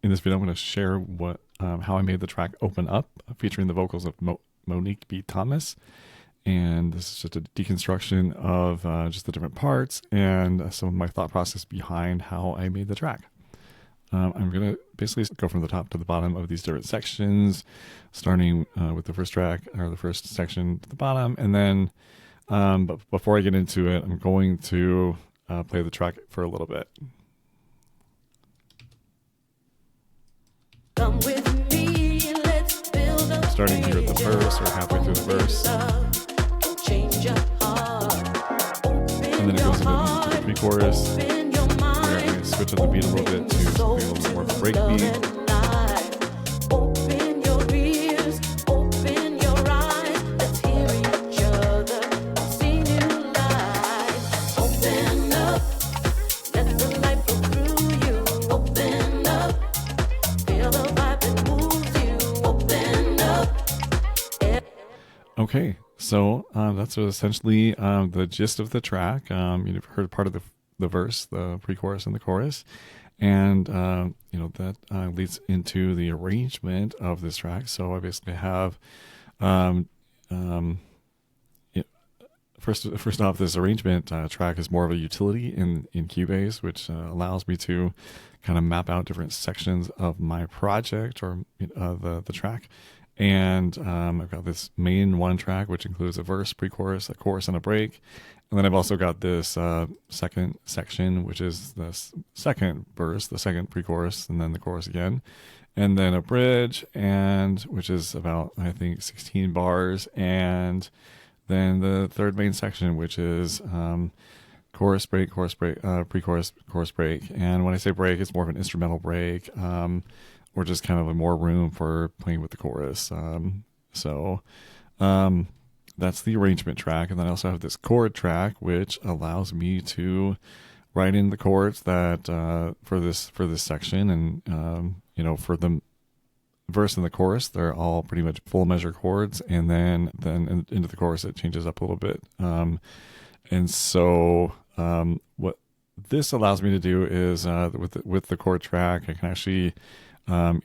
In this video, I'm going to share how I made the track Open Up, featuring the vocals of Monique B. And this is just a deconstruction of just the different parts and some of my thought process behind how I made the track. I'm going to basically go from the top to the bottom of these different sections, starting with the first track, or the first section to the bottom. And then, but before I get into it, I'm going to play the track for a little bit. Come with me, let's build up. Starting here at the verse, or halfway through the verse. And then it goes into the pre-chorus, where I'm going to switch up the beat a little bit to something a little bit more of a break beat. Okay, so that's essentially the gist of the track. You've heard part of the verse, the pre-chorus, and the chorus, and that leads into the arrangement of this track. So I basically have first off, this arrangement track is more of a utility in Cubase, which allows me to kind of map out different sections of my project, or the track. And I've got this main one track, which includes a verse, pre-chorus, a chorus, and a break. And then I've also got this second section, which is the second verse, the second pre-chorus, and then the chorus again. And then a bridge, and which is about, I think, 16 bars. And then the third main section, which is chorus, break, pre-chorus, chorus, break. And when I say break, it's more of an instrumental break. Or just kind of more room for playing with the chorus. That's the arrangement track. And then I also have this chord track, which allows me to write in the chords that for this section. And for the verse and the chorus, they're all pretty much full measure chords. And then into the chorus, it changes up a little bit. What this allows me to do is with the chord track, I can actually the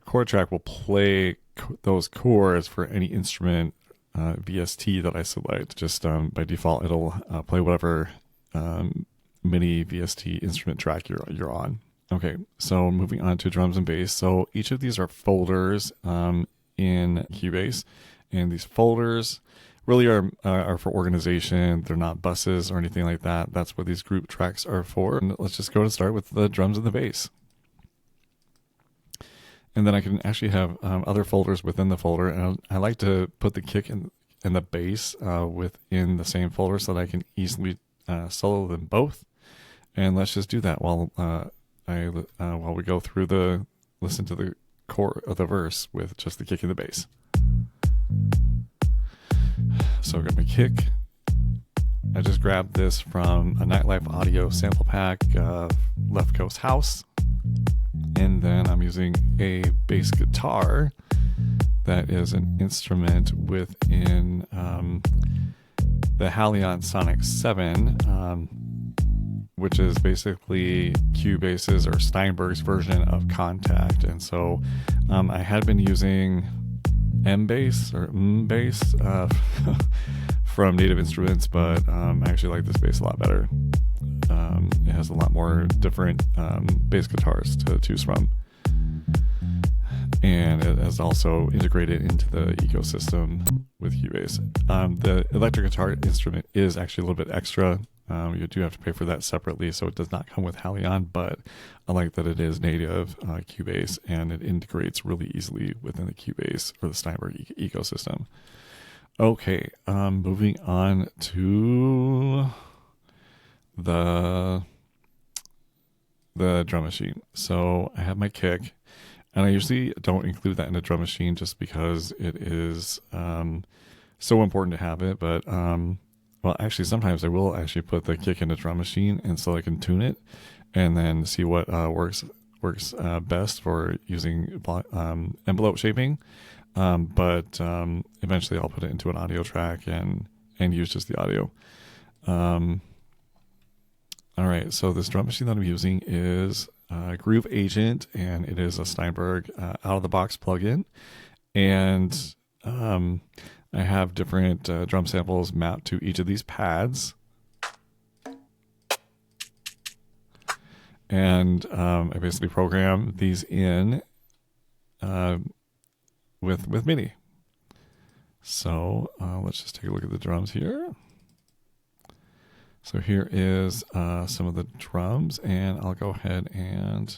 chord track will play those chords for any instrument VST that I select. Just by default, it'll play whatever MIDI VST instrument track you're on. Okay, so moving on to drums and bass. So each of these are folders in Cubase, and these folders really are for organization. They're not buses or anything like that. That's what these group tracks are for. And let's just go and start with the drums and the bass. And then I can actually have other folders within the folder. And I like to put the kick and the bass within the same folder so that I can easily solo them both. And let's just do that while we go through listen to the core of the verse with just the kick and the bass. So I've got my kick. I just grabbed this from a Nightlife Audio sample pack, Left Coast House. And then I'm using a bass guitar that is an instrument within the Halion Sonic 7, which is basically Cubase's or Steinberg's version of Contact. And so I had been using M-bass or M-bass from Native Instruments, but I actually like this bass a lot better. It has a lot more different bass guitars to choose from, and it is also integrated into the ecosystem with Cubase. The electric guitar instrument is actually a little bit extra. You do have to pay for that separately, so it does not come with Halion, but I like that it is native Cubase, and it integrates really easily within the Cubase or the Steinberg ecosystem. Okay, moving on to the drum machine. So I have my kick, and I usually don't include that in the drum machine just because it is so important to have it. But well, actually, sometimes I will actually put the kick in the drum machine, and so I can tune it and then see what works best for using envelope shaping. But eventually I'll put it into an audio track and use just the audio. All right, so this drum machine that I'm using is Groove Agent, and it is a Steinberg out of the box plugin. And I have different drum samples mapped to each of these pads. And I basically program these in with MIDI. So let's just take a look at the drums here. So here is some of the drums, and I'll go ahead and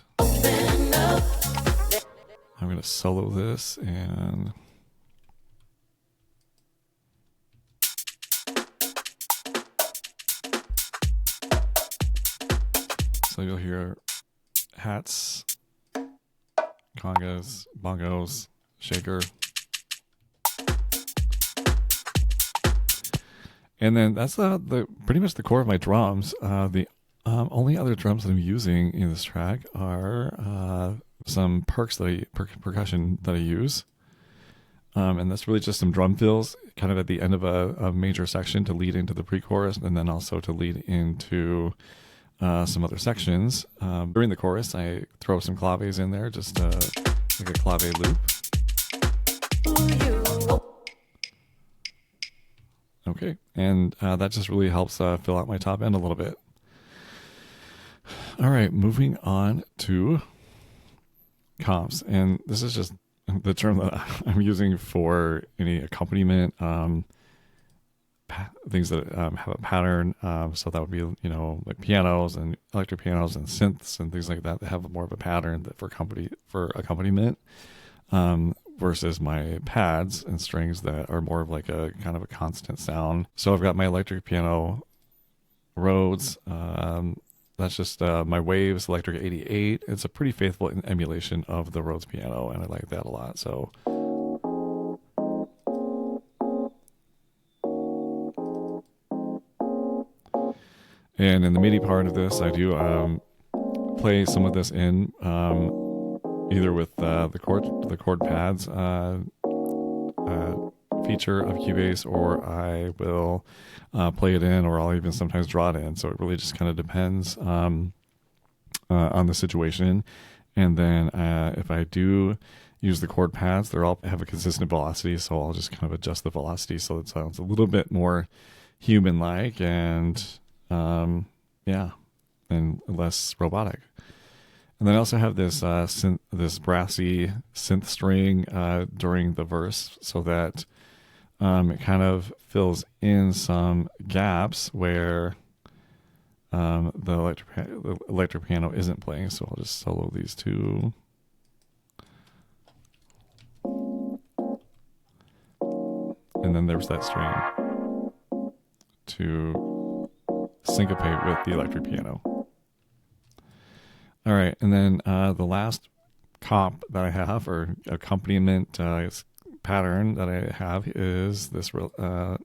I'm going to solo this, and so you'll hear hats, congas, bongos, shaker. And then that's the pretty much the core of my drums. The only other drums that I'm using in this track are some percussion that I use. And that's really just some drum fills kind of at the end of a major section to lead into the pre-chorus, and then also to lead into some other sections. During the chorus, I throw some claves in there, just like a clave loop. Okay, and that just really helps fill out my top end a little bit. All right, moving on to comps, and this is just the term that I'm using for any accompaniment, things that have a pattern. So that would be, like pianos and electric pianos and synths and things like that that have more of a pattern that for accompaniment. Versus my pads and strings that are more of like a kind of a constant sound. So I've got my electric piano Rhodes. That's just my Waves Electric 88. It's a pretty faithful emulation of the Rhodes piano, and I like that a lot. So and in the MIDI part of this, I do play some of this in either with the chord pads feature of Cubase, or I will play it in, or I'll even sometimes draw it in. So it really just kind of depends on the situation. And then if I do use the chord pads, they all have a consistent velocity, so I'll just kind of adjust the velocity so it sounds a little bit more human-like and and less robotic. And then I also have this this brassy synth string during the verse, so that it kind of fills in some gaps where the electric piano isn't playing. So I'll just solo these two. And then there's that string to syncopate with the electric piano. All right, and then the last comp that I have, or accompaniment pattern that I have, is this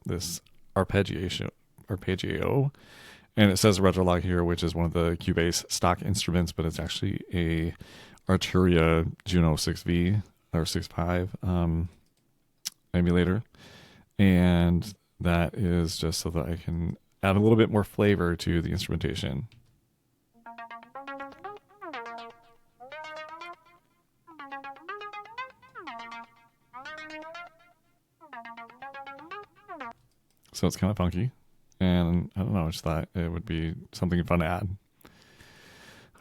this arpeggio, and it says Retrolog here, which is one of the Cubase stock instruments, but it's actually a Arturia Juno 6V or 6.5 emulator, and that is just so that I can add a little bit more flavor to the instrumentation. So it's kind of funky, and I don't know, I just thought it would be something fun to add.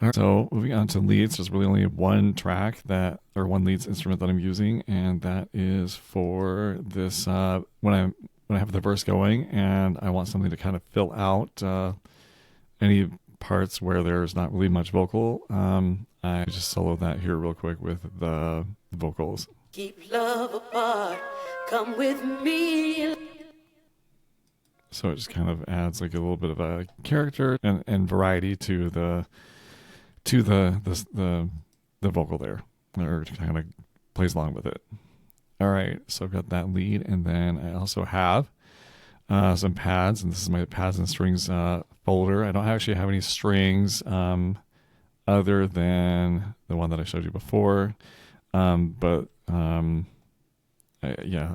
All right, so moving on to leads, there's really only one leads instrument that I'm using, and that is for this when I have the verse going and I want something to kind of fill out any parts where there's not really much vocal. I just solo that here real quick with the vocals. Keep love apart, come with me. So it just kind of adds like a little bit of a character and variety to the vocal there, or kind of plays along with it. All right, so I've got that lead, and then I also have some pads, and this is my pads and strings folder. I don't actually have any strings other than the one that I showed you before, but I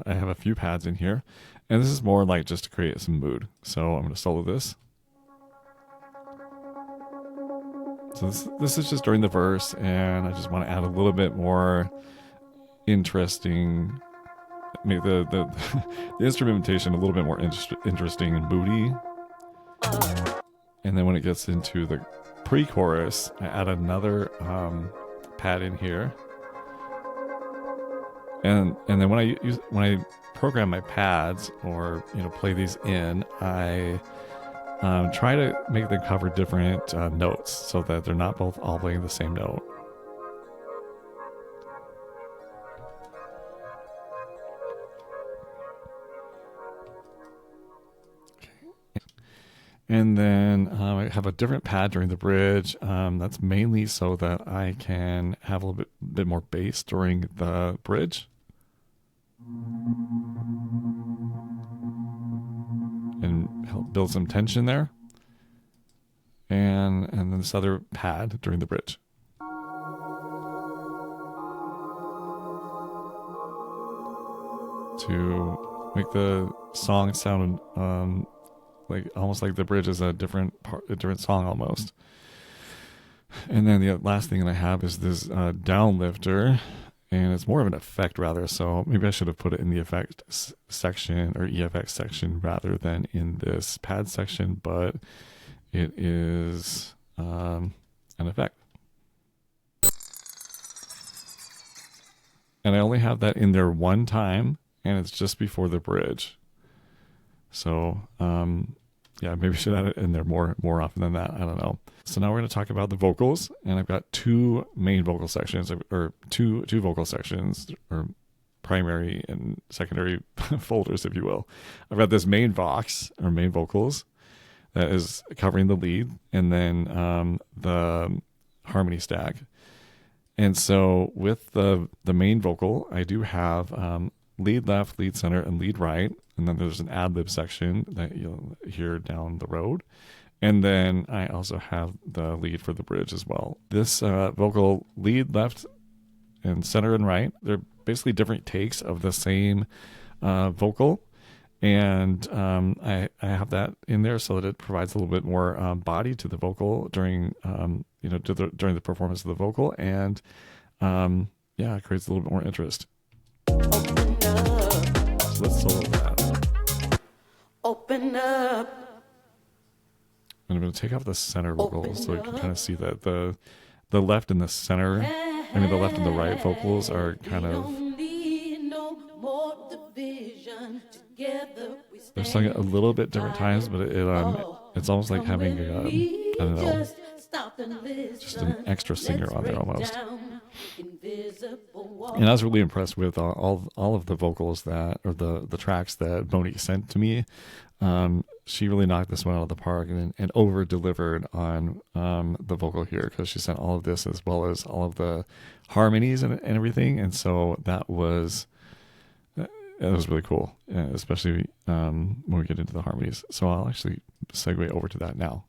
have a few pads in here. And this is more like just to create some mood. So I'm going to solo this. So this is just during the verse, and I just want to add a little bit more interesting, make the the instrumentation a little bit more interesting and moody. And then when it gets into the pre-chorus, I add another pad in here. And then when I program my pads, or play these in, I try to make them cover different notes so that they're not both all playing the same note. And then I have a different pad during the bridge. That's mainly so that I can have a little bit more bass during the bridge. And help build some tension there. And then this other pad during the bridge. To make the song sound like almost like the bridge is a different song almost. And then the last thing that I have is this downlifter, and it's more of an effect rather. So maybe I should have put it in the effect section or EFX section rather than in this pad section, but it is an effect. And I only have that in there one time, and it's just before the bridge. So, yeah, maybe I should add it in there more often than that. I don't know. So now we're going to talk about the vocals, and I've got two main vocal sections, or two vocal sections, or primary and secondary folders, if you will. I've got this main vox, or main vocals, that is covering the lead, and then the harmony stack. And so with the main vocal, I do have lead left, lead center, and lead right. And then there's an ad-lib section that you'll hear down the road. And then I also have the lead for the bridge as well. This vocal lead left and center and right, they're basically different takes of the same vocal. And I have that in there so that it provides a little bit more body to the vocal during during the performance of the vocal, and it creates a little bit more interest. So let's solo that. Open up. And I'm going to take off the center vocals so you can kind of see that the left and the center, the left and the right vocals are kind of, they're sung at a little bit different times, but it's almost like having I don't know, just an extra singer on there almost. And I was really impressed with all of the vocals the tracks that Monique sent to me. She really knocked this one out of the park and over delivered on the vocal here, because she sent all of this as well as all of the harmonies and everything. And so it was really cool, especially when we get into the harmonies. So I'll actually segue over to that now.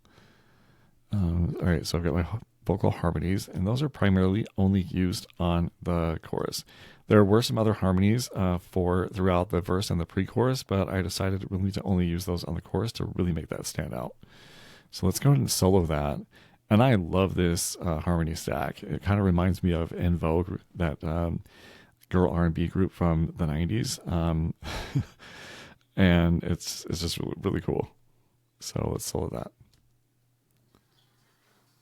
All right, so I've got my vocal harmonies, and those are primarily only used on the chorus. There were some other harmonies throughout the verse and the pre-chorus, but I decided really to only use those on the chorus to really make that stand out. So let's go ahead and solo that. And I love this harmony stack. It kind of reminds me of En Vogue, that girl R&B group from the 90s. And it's just really, really cool. So let's solo that.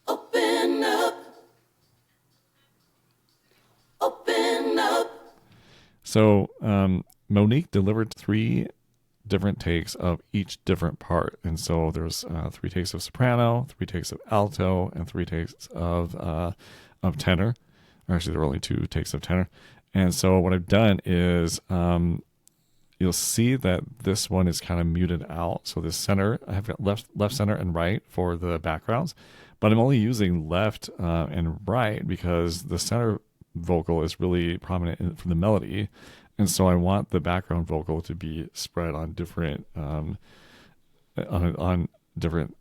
Open up. Open up. So Monique delivered 3 different takes of each different part. And so there's 3 takes of soprano, 3 takes of alto, and 3 takes of tenor. Or actually, there were only 2 takes of tenor. And so what I've done is you'll see that this one is kind of muted out. So this center, I have got left, center, and right for the backgrounds. But I'm only using left and right because the center vocal is really prominent for the melody. And so I want the background vocal to be spread on different on different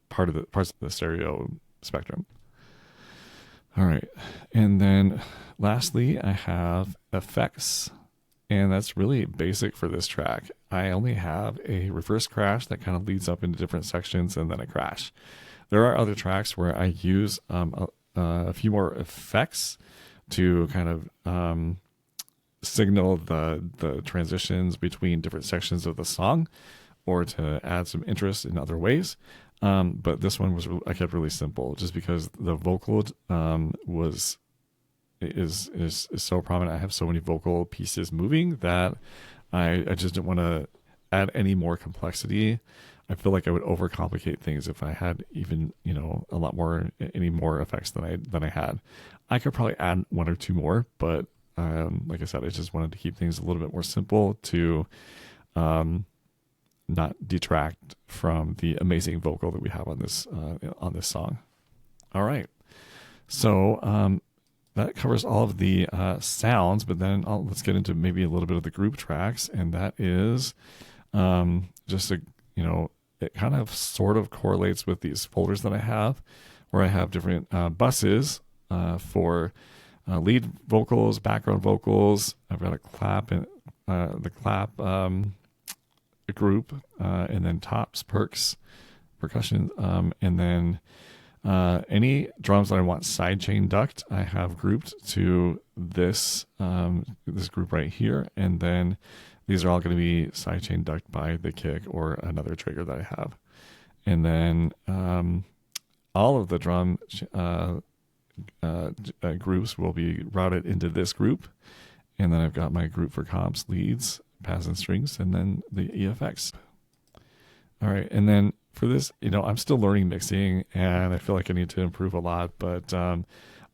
parts of the stereo spectrum. All right. And then lastly, I have effects, and that's really basic for this track. I only have a reverse crash that kind of leads up into different sections and then a crash. There are other tracks where I use a few more effects to kind of signal the transitions between different sections of the song, or to add some interest in other ways. But this one I kept really simple, just because the vocal is so prominent. I have so many vocal pieces moving that I just didn't want to add any more complexity. I feel like I would overcomplicate things if I had even, any more effects than I had. I could probably add one or two more, but like I said, I just wanted to keep things a little bit more simple to not detract from the amazing vocal that we have on this song. All right, so that covers all of the sounds, but then let's get into maybe a little bit of the group tracks, and that is just it kind of sort of correlates with these folders that I have, where I have different buses for lead vocals, background vocals. I've got a clap and the clap group, and then tops, perks, percussion, and then any drums that I want sidechain ducked, I have grouped to this this group right here, and then these are all going to be sidechain ducked by the kick or another trigger that I have, and then all of the drum groups will be routed into this group, and then I've got my group for comps, leads, pads and strings, and then the EFX. All right, and then for this, I'm still learning mixing, and I feel like I need to improve a lot, but I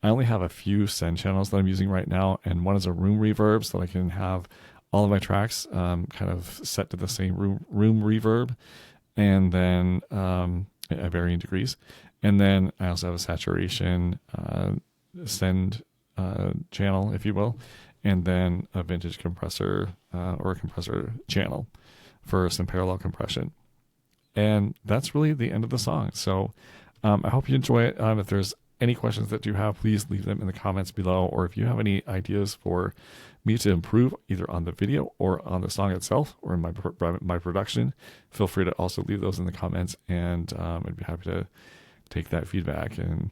only have a few send channels that I'm using right now, and one is a room reverb, so that I can have all of my tracks kind of set to the same room reverb, and then at varying degrees. And then I also have a saturation send channel, if you will, and then a vintage compressor or a compressor channel for some parallel compression. And that's really the end of the song. So I hope you enjoy it. If there's any questions that you have, please leave them in the comments below. Or if you have any ideas for me to improve either on the video or on the song itself or in my production, feel free to also leave those in the comments, and I'd be happy to take that feedback and